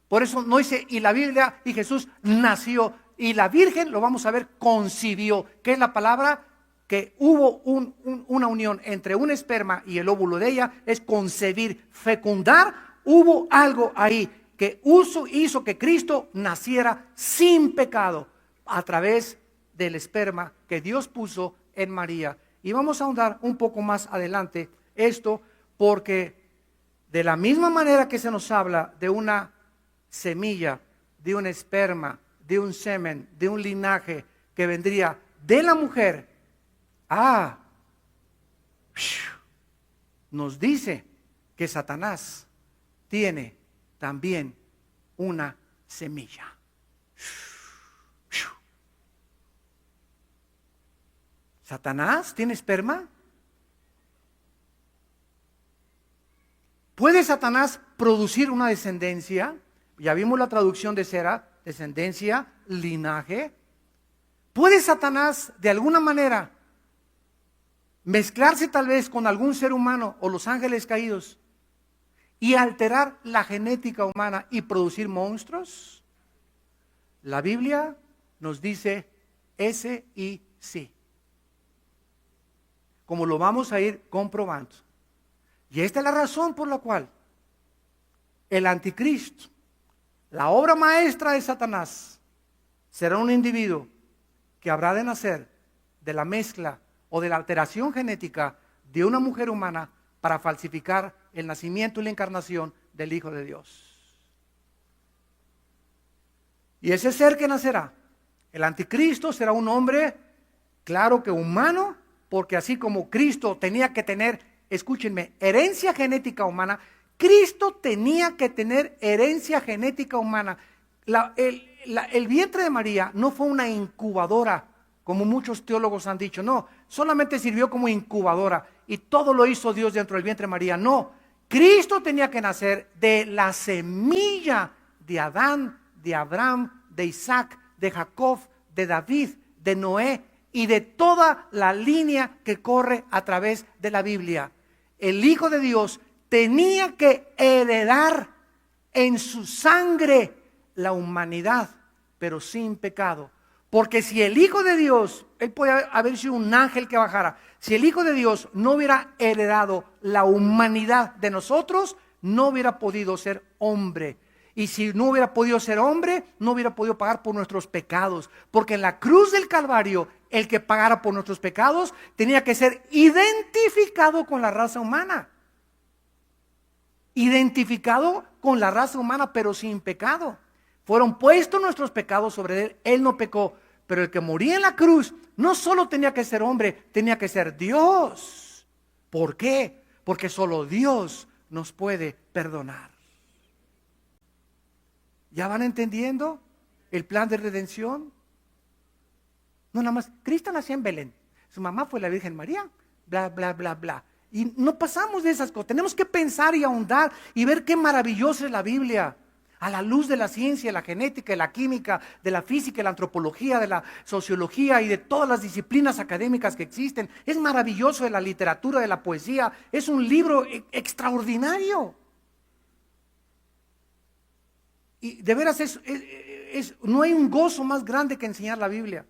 Por eso no dice, y la Biblia, y Jesús nació, y la Virgen, lo vamos a ver, concibió, que es la palabra que hubo una unión entre un esperma y el óvulo de ella, es concebir, fecundar. Hubo algo ahí que hizo que Cristo naciera sin pecado a través del esperma que Dios puso en María. Y vamos a ahondar un poco más adelante esto, porque de la misma manera que se nos habla de una semilla, de un esperma, de un semen, de un linaje que vendría de la mujer, nos dice que Satanás tiene también una semilla. ¿Satanás tiene esperma? ¿Puede Satanás producir una descendencia? Ya vimos la traducción de Sera, descendencia, linaje. ¿Puede Satanás de alguna manera mezclarse tal vez con algún ser humano o los ángeles caídos y alterar la genética humana y producir monstruos? La Biblia nos dice ese y sí, como lo vamos a ir comprobando. Y esta es la razón por la cual el anticristo, la obra maestra de Satanás, será un individuo que habrá de nacer de la mezcla o de la alteración genética de una mujer humana para falsificar el nacimiento y la encarnación del Hijo de Dios. Y ese ser que nacerá, el anticristo, será un hombre, claro que humano, porque así como Cristo tenía que tener, escúchenme, herencia genética humana, Cristo tenía que tener herencia genética humana. El vientre de María no fue una incubadora, como muchos teólogos han dicho, no, solamente sirvió como incubadora y todo lo hizo Dios dentro del vientre de María. No, Cristo tenía que nacer de la semilla de Adán, de Abraham, de Isaac, de Jacob, de David, de Noé y de toda la línea que corre a través de la Biblia. El Hijo de Dios tenía que heredar en su sangre la humanidad, pero sin pecado. Porque si el Hijo de Dios, él podía haber sido un ángel que bajara, si el Hijo de Dios no hubiera heredado la humanidad de nosotros, no hubiera podido ser hombre. Y si no hubiera podido ser hombre, no hubiera podido pagar por nuestros pecados. Porque en la cruz del Calvario, el que pagara por nuestros pecados tenía que ser identificado con la raza humana. Identificado con la raza humana, pero sin pecado. Fueron puestos nuestros pecados sobre él. Él no pecó. Pero el que moría en la cruz no solo tenía que ser hombre, tenía que ser Dios. ¿Por qué? Porque solo Dios nos puede perdonar. ¿Ya van entendiendo el plan de redención? No, nada más, Cristo nació en Belén. Su mamá fue la Virgen María, bla, bla, bla, bla. Y no pasamos de esas cosas. Tenemos que pensar y ahondar y ver qué maravillosa es la Biblia. A la luz de la ciencia, la genética, la química, de la física, la antropología, de la sociología y de todas las disciplinas académicas que existen. Es maravilloso, de la literatura, de la poesía. Es un libro extraordinario. Y de veras no hay un gozo más grande que enseñar la Biblia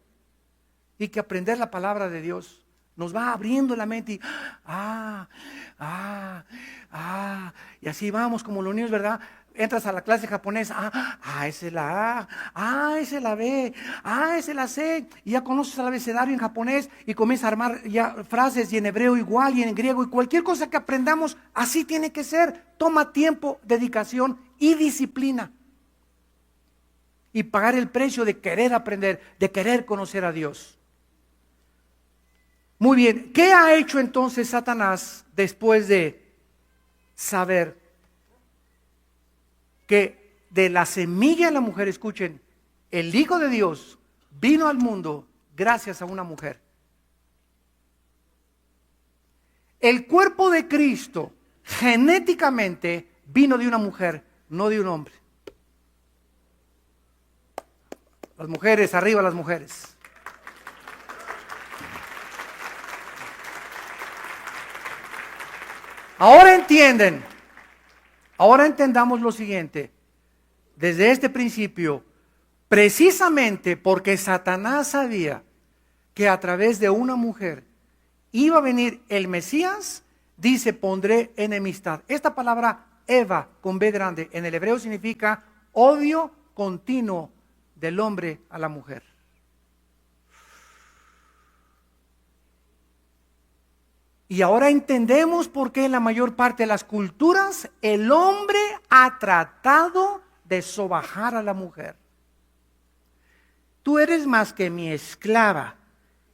y que aprender la palabra de Dios. Nos va abriendo la mente y y así vamos como los niños, ¿verdad? Entras a la clase japonesa, esa es la A, esa es la B, esa es la C, y ya conoces el abecedario en japonés y comienzas a armar ya frases y en hebreo igual y en griego y cualquier cosa que aprendamos, así tiene que ser. Toma tiempo, dedicación y disciplina. Y pagar el precio de querer aprender, de querer conocer a Dios. Muy bien, ¿qué ha hecho entonces Satanás después de saber que de la semilla de la mujer, escuchen, el Hijo de Dios vino al mundo gracias a una mujer? El cuerpo de Cristo genéticamente vino de una mujer, no de un hombre. Las mujeres, arriba las mujeres. Ahora entienden, ahora entendamos lo siguiente. Desde este principio, precisamente porque Satanás sabía que a través de una mujer iba a venir el Mesías, dice, pondré enemistad. Esta palabra Eva con B grande en el hebreo significa odio continuo del hombre a la mujer. Y ahora entendemos por qué en la mayor parte de las culturas el hombre ha tratado de sobajar a la mujer. Tú eres más que mi esclava.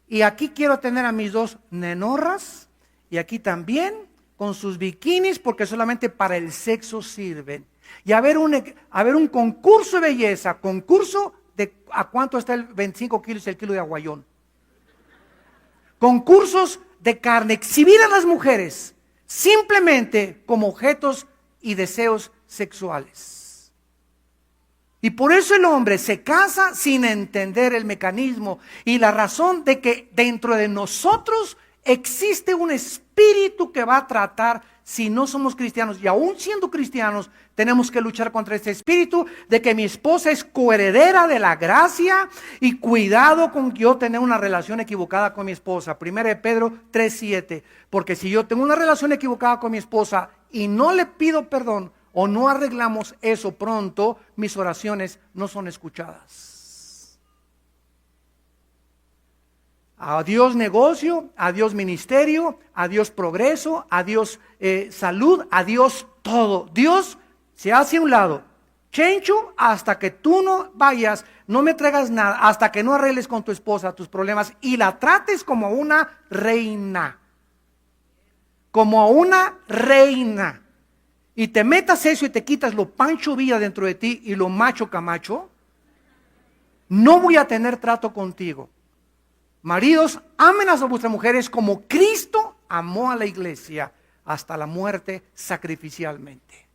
Y aquí quiero tener a mis dos nenorras y aquí también con sus bikinis porque solamente para el sexo sirven. Y a ver un concurso de belleza, concurso de a cuánto está el 25 kilos el kilo de aguayón. Concursos de carne, exhibir a las mujeres simplemente como objetos y deseos sexuales. Y por eso el hombre se casa sin entender el mecanismo y la razón de que dentro de nosotros existe un espíritu que va a tratar, si no somos cristianos y aún siendo cristianos, tenemos que luchar contra este espíritu de que mi esposa es coheredera de la gracia y cuidado con yo tener una relación equivocada con mi esposa. 1 Pedro 3:7, porque si yo tengo una relación equivocada con mi esposa y no le pido perdón o no arreglamos eso pronto, mis oraciones no son escuchadas. Adiós negocio, adiós ministerio, adiós progreso, adiós salud, adiós todo. Dios se hace a un lado. Chencho, hasta que tú no vayas, no me traigas nada, hasta que no arregles con tu esposa tus problemas y la trates como una reina. Como una reina. Y te metas eso y te quitas lo Pancho Villa dentro de ti y lo macho Camacho, no voy a tener trato contigo. Maridos, amen a vuestras mujeres como Cristo amó a la iglesia hasta la muerte sacrificialmente.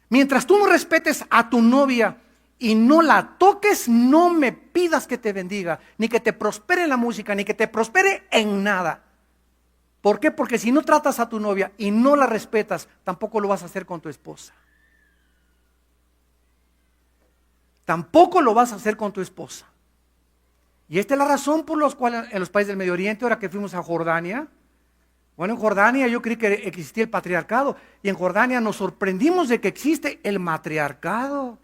Mientras tú no respetes a tu novia y no la toques, no me pidas que te bendiga, ni que te prospere en la música, ni que te prospere en nada. ¿Por qué? Porque si no tratas a tu novia y no la respetas, tampoco lo vas a hacer con tu esposa. Tampoco lo vas a hacer con tu esposa. Y esta es la razón por la cual en los países del Medio Oriente, ahora que fuimos a Jordania, bueno, en Jordania yo creí que existía el patriarcado, y en Jordania nos sorprendimos de que existe el matriarcado.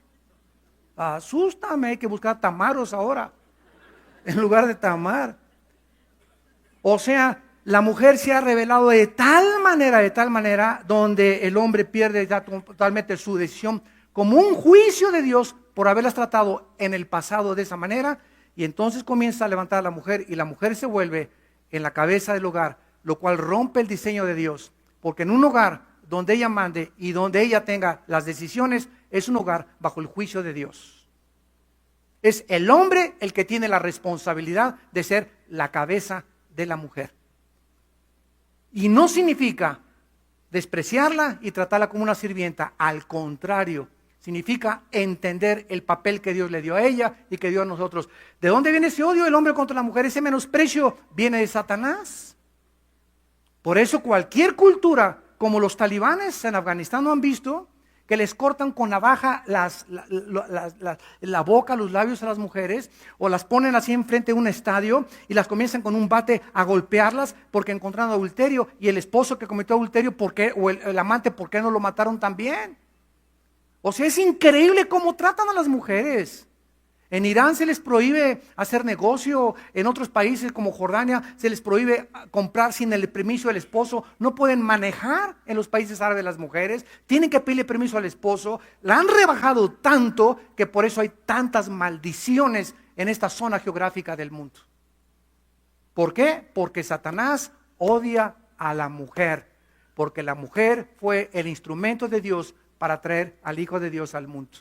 Asústame, hay que buscar tamaros ahora, en lugar de Tamar. O sea, la mujer se ha revelado de tal manera, donde el hombre pierde ya totalmente su decisión, como un juicio de Dios por haberlas tratado en el pasado de esa manera, y entonces comienza a levantar a la mujer, y la mujer se vuelve en la cabeza del hogar, lo cual rompe el diseño de Dios, porque en un hogar donde ella mande y donde ella tenga las decisiones, es un hogar bajo el juicio de Dios. Es el hombre el que tiene la responsabilidad de ser la cabeza de la mujer. Y no significa despreciarla y tratarla como una sirvienta, al contrario, significa entender el papel que Dios le dio a ella y que dio a nosotros. ¿De dónde viene ese odio del hombre contra la mujer? Ese menosprecio viene de Satanás. Por eso cualquier cultura, como los talibanes en Afganistán, ¿no han visto? Que les cortan con navaja la boca, los labios a las mujeres, o las ponen así enfrente de un estadio y las comienzan con un bate a golpearlas porque encontraron adulterio, y el esposo que cometió adulterio, ¿por qué? O el amante, ¿por qué no lo mataron también? O sea, es increíble cómo tratan a las mujeres. En Irán se les prohíbe hacer negocio, en otros países como Jordania se les prohíbe comprar sin el permiso del esposo, no pueden manejar en los países árabes las mujeres, tienen que pedirle permiso al esposo, la han rebajado tanto que por eso hay tantas maldiciones en esta zona geográfica del mundo. ¿Por qué? Porque Satanás odia a la mujer, porque la mujer fue el instrumento de Dios para traer al Hijo de Dios al mundo.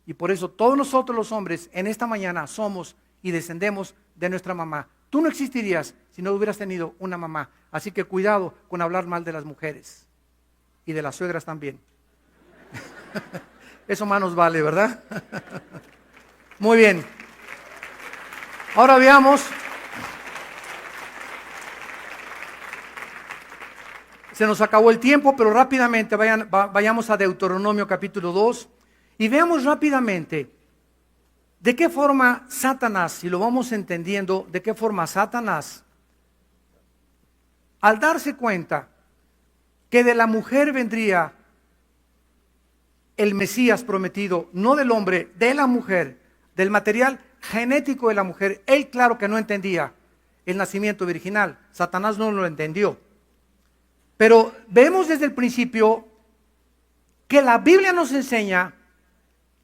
Y por eso todos nosotros los hombres en esta mañana somos y descendemos de nuestra mamá. Tú no existirías si no hubieras tenido una mamá. Así que cuidado con hablar mal de las mujeres y de las suegras también. Eso más nos vale, ¿verdad? Muy bien. Ahora veamos. Se nos acabó el tiempo, pero rápidamente vayamos a Deuteronomio capítulo 2. Y veamos rápidamente de qué forma Satanás, si lo vamos entendiendo, de qué forma Satanás, al darse cuenta que de la mujer vendría el Mesías prometido, no del hombre, de la mujer, del material genético de la mujer, él claro que no entendía el nacimiento virginal, Satanás no lo entendió. Pero vemos desde el principio que la Biblia nos enseña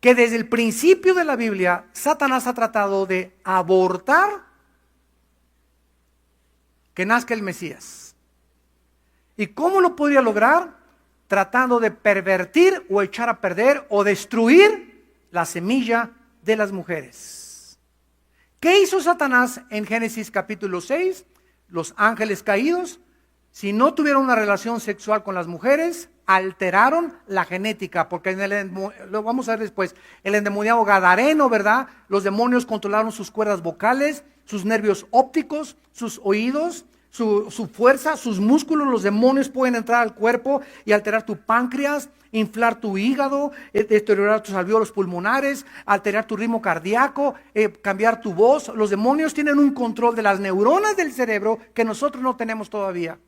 que desde el principio de la Biblia, Satanás ha tratado de abortar que nazca el Mesías. ¿Y cómo lo podría lograr? Tratando de pervertir o echar a perder o destruir la semilla de las mujeres. ¿Qué hizo Satanás en Génesis capítulo 6? Los ángeles caídos, si no tuvieron una relación sexual con las mujeres, alteraron la genética, porque lo vamos a ver después, el endemoniado gadareno, ¿verdad? Los demonios controlaron sus cuerdas vocales, sus nervios ópticos, sus oídos, su fuerza, sus músculos. Los demonios pueden entrar al cuerpo y alterar tu páncreas, inflar tu hígado, deteriorar tus alvéolos pulmonares, alterar tu ritmo cardíaco, cambiar tu voz. Los demonios tienen un control de las neuronas del cerebro que nosotros no tenemos todavía.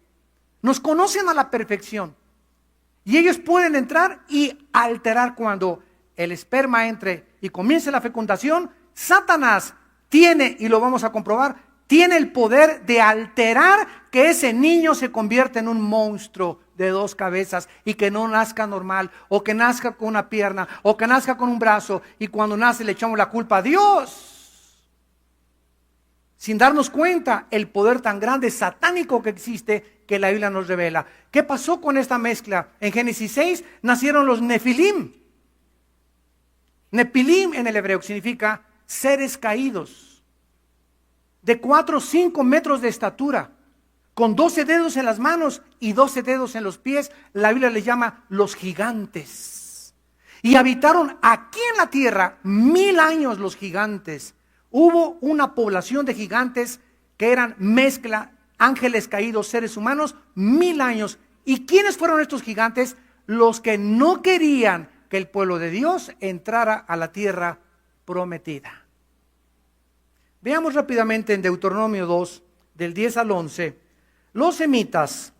Nos conocen a la perfección. Y ellos pueden entrar y alterar cuando el esperma entre y comience la fecundación. Satanás tiene, y lo vamos a comprobar, tiene el poder de alterar que ese niño se convierta en un monstruo de 2 cabezas y que no nazca normal, o que nazca con una pierna, o que nazca con un brazo, y cuando nace le echamos la culpa a Dios. Sin darnos cuenta el poder tan grande satánico que existe, que la Biblia nos revela. ¿Qué pasó con esta mezcla? En Génesis 6 nacieron los Nefilim. Nefilim en el hebreo significa seres caídos, de 4 o 5 metros de estatura, con 12 dedos en las manos y 12 dedos en los pies. La Biblia les llama los gigantes. Y habitaron aquí en la tierra 1000 años los gigantes. Hubo una población de gigantes que eran mezcla ángeles caídos, seres humanos, 1000 años. ¿Y quiénes fueron estos gigantes? Los que no querían que el pueblo de Dios entrara a la tierra prometida. Veamos rápidamente en Deuteronomio 2, del 10 al 11. Los semitas,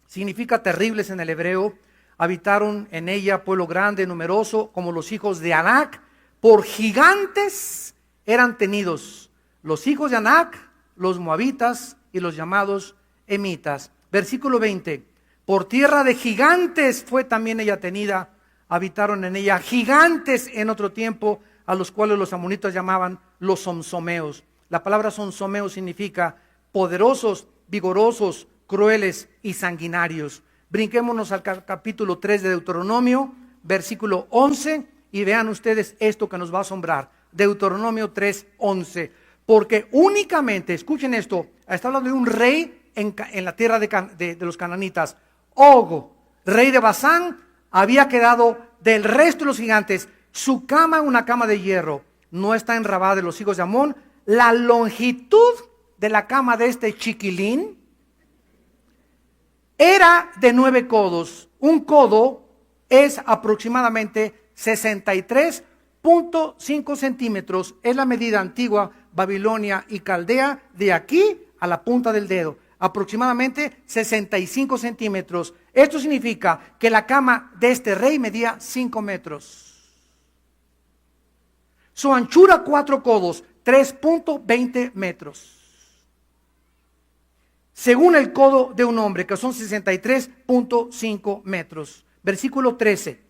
significa terribles en el hebreo, habitaron en ella pueblo grande, numeroso, como los hijos de Anac. Por gigantes eran tenidos los hijos de Anac, los moabitas y los llamados emitas. Versículo 20. Por tierra de gigantes fue también ella tenida, habitaron en ella gigantes en otro tiempo, a los cuales los amonitas llamaban los somsomeos. La palabra somsomeo significa poderosos, vigorosos, crueles y sanguinarios. Brinquémonos al capítulo 3 de Deuteronomio, versículo 11, y vean ustedes esto que nos va a asombrar. Deuteronomio 3, 11. Porque únicamente, escuchen esto, está hablando de un rey en la tierra de los cananitas. Og, rey de Basán, había quedado del resto de los gigantes. Su cama, una cama de hierro, no está en Rabá de los hijos de Amón. La longitud de la cama de este chiquilín era de 9 codos. Un codo es aproximadamente 63.5 centímetros. Es la medida antigua, Babilonia y Caldea, de aquí a la punta del dedo. Aproximadamente 65 centímetros. Esto significa que la cama de este rey medía 5 metros. Su anchura 4 codos, 3.20 metros. Según el codo de un hombre, que son 63.5 metros. Versículo 13.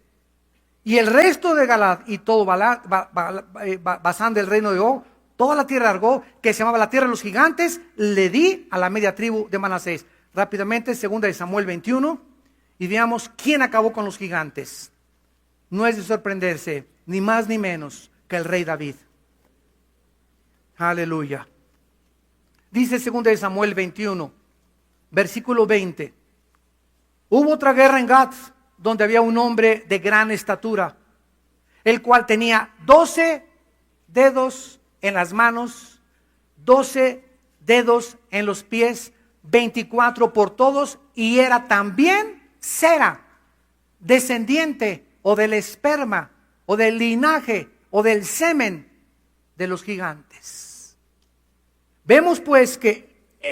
Y el resto de Galad y todo Basán del reino de Og, toda la tierra de Argob, que se llamaba la tierra de los gigantes, le di a la media tribu de Manasés. Rápidamente, 2 de Samuel 21, y veamos quién acabó con los gigantes. No es de sorprenderse, ni más ni menos que el rey David. Aleluya. Dice 2 de Samuel 21, versículo 20. Hubo otra guerra en Gat, donde había un hombre de gran estatura, el cual tenía 12 dedos en las manos, 12 dedos en los pies, 24 por todos, y era también Sera, descendiente o del esperma o del linaje o del semen de los gigantes. Vemos pues que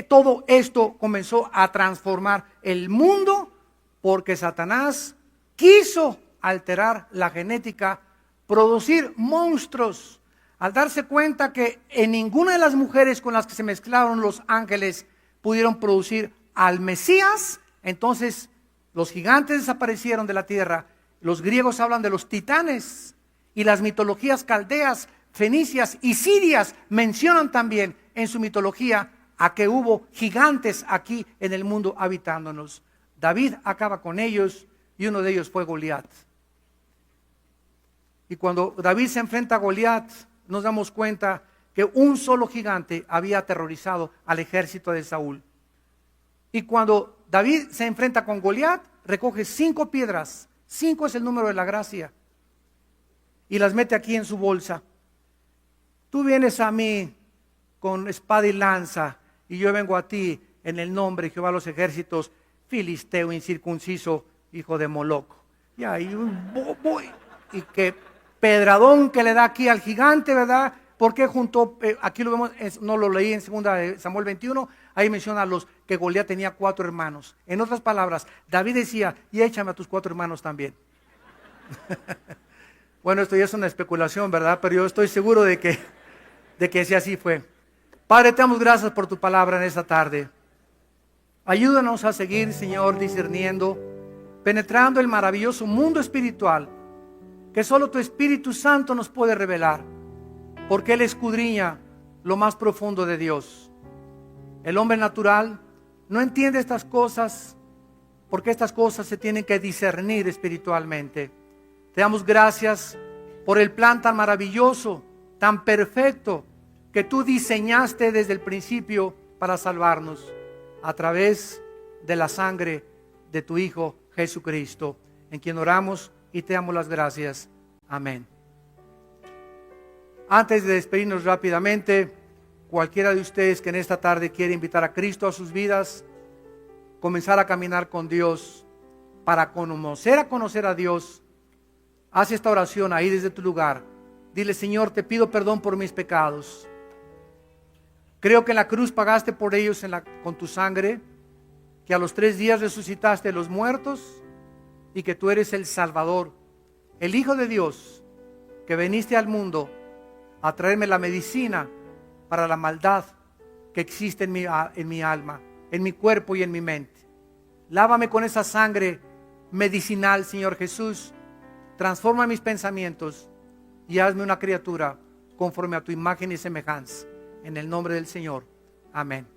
todo esto comenzó a transformar el mundo porque Satanás quiso alterar la genética, producir monstruos, al darse cuenta que en ninguna de las mujeres con las que se mezclaron los ángeles pudieron producir al Mesías. Entonces los gigantes desaparecieron de la tierra. Los griegos hablan de los titanes, y las mitologías caldeas, fenicias y sirias mencionan también en su mitología a que hubo gigantes aquí en el mundo habitándonos. David acaba con ellos, y uno de ellos fue Goliat. Y cuando David se enfrenta a Goliat, nos damos cuenta que un solo gigante había aterrorizado al ejército de Saúl. Y cuando David se enfrenta con Goliat, recoge 5 piedras. 5 es el número de la gracia. Y las mete aquí en su bolsa. Tú vienes a mí con espada y lanza, y yo vengo a ti en el nombre de Jehová de los ejércitos, filisteo incircunciso, hijo de Moloc. Y ahí y qué pedradón que le da aquí al gigante, ¿verdad? Porque juntó, aquí lo vemos, no lo leí en 2 de Samuel 21, ahí menciona a los que Goliat tenía 4 hermanos. En otras palabras, David decía, y échame a tus 4 hermanos también. Bueno, esto ya es una especulación, ¿verdad? Pero yo estoy seguro de que si así fue. Padre, te damos gracias por tu palabra en esta tarde. Ayúdanos a seguir, Señor, discerniendo, penetrando el maravilloso mundo espiritual que solo tu Espíritu Santo nos puede revelar, porque Él escudriña lo más profundo de Dios. El hombre natural no entiende estas cosas, porque estas cosas se tienen que discernir espiritualmente. Te damos gracias por el plan tan maravilloso, tan perfecto, que tú diseñaste desde el principio para salvarnos a través de la sangre de tu Hijo Jesucristo, en quien oramos y te damos las gracias. Amén. Antes de despedirnos rápidamente, cualquiera de ustedes que en esta tarde quiere invitar a Cristo a sus vidas, comenzar a caminar con Dios, para conocer a Dios, haz esta oración ahí desde tu lugar. Dile: Señor, te pido perdón por mis pecados. Creo que en la cruz pagaste por ellos con tu sangre, que a los 3 días resucitaste de los muertos y que tú eres el Salvador, el Hijo de Dios, que viniste al mundo a traerme la medicina para la maldad que existe en mi alma, en mi cuerpo y en mi mente. Lávame con esa sangre medicinal, Señor Jesús. Transforma mis pensamientos y hazme una criatura conforme a tu imagen y semejanza. En el nombre del Señor. Amén.